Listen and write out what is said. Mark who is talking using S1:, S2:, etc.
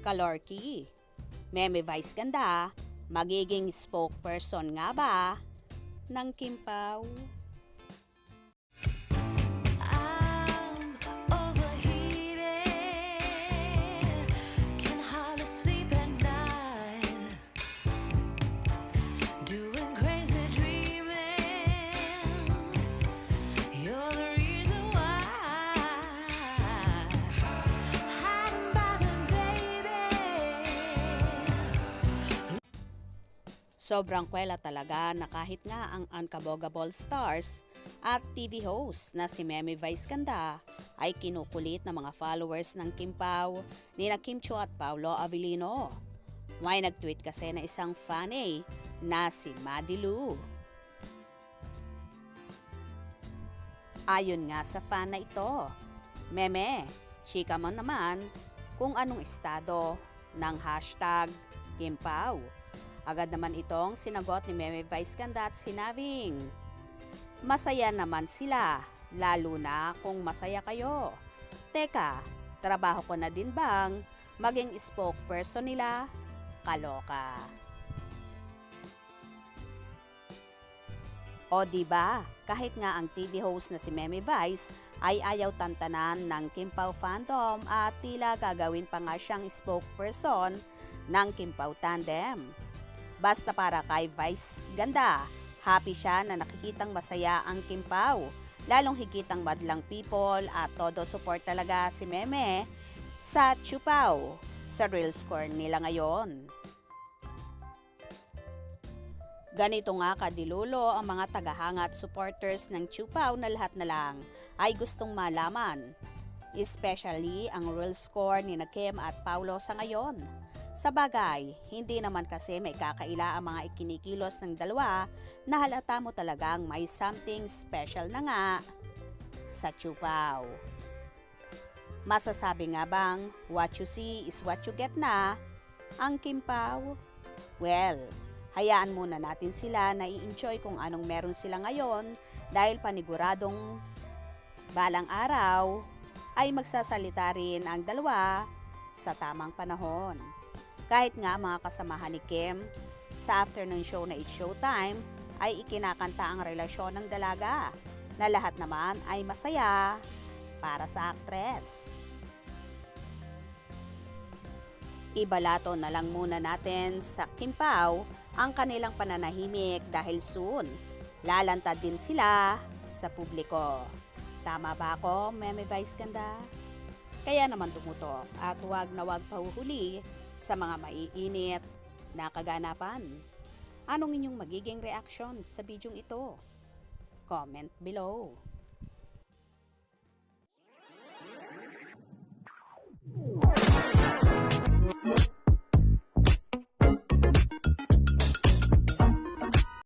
S1: Kalorki, Meme Vice Ganda, magiging spokesperson nga ba ng Kim Pao? Sobrang kwela talaga na kahit nga ang unkabogable stars at TV host na si Meme Vice Ganda ay kinukulit ng mga followers ng Kim Pao ni na Kim Chiu at Paolo Avellino. May nag-tweet kasi na isang fanny na si Madilu. Ayon nga sa fan na ito, Meme, chika mo naman kung anong estado ng hashtag Kim Pao. Agad naman itong sinagot ni Meme Vice Ganda at sinabing, masaya naman sila, lalo na kung masaya kayo. Teka, trabaho ko na din bang maging spokesperson nila? Kaloka. O diba, kahit nga ang TV host na si Meme Vice ay ayaw tantanan ng Kim Pao fandom at tila gagawin pa nga siyang spokesperson ng Kim Pao tandem. Basta para kay Vice Ganda, happy siya na nakikitang masaya ang Kim Pao. Lalong higitang madlang people at todo support talaga si Meme sa Chiu Pao sa real score nila ngayon. Ganito nga kadilulo ang mga tagahanga at supporters ng Chiu Pao na lahat na lang ay gustong malaman. Especially ang real score ni na Kim at Paolo sa ngayon. Sa bagay, hindi naman kasi may kakaila ang mga ikinikilos ng dalawa na halata mo talagang may something special na nga sa Chiu Pao. Masasabi nga bang what you see is what you get na ang Kim Pao? Well, hayaan muna natin sila na i-enjoy kung anong meron sila ngayon dahil paniguradong balang araw ay magsasalita rin ang dalawa sa tamang panahon. Kahit nga mga kasamahan ni Kim sa afternoon show na It's Showtime ay ikinakanta ang relasyon ng dalaga na lahat naman ay masaya para sa aktres. Ibalato na lang muna natin sa Kim Pao ang kanilang pananahimik dahil soon lalantad din sila sa publiko. Tama ba ako, Meme Vice Ganda? Kaya naman tumutok at huwag na huwag pahuhuli sa mga maiinit na kaganapan. Anong inyong magiging reaction sa bidyong ito? Comment below.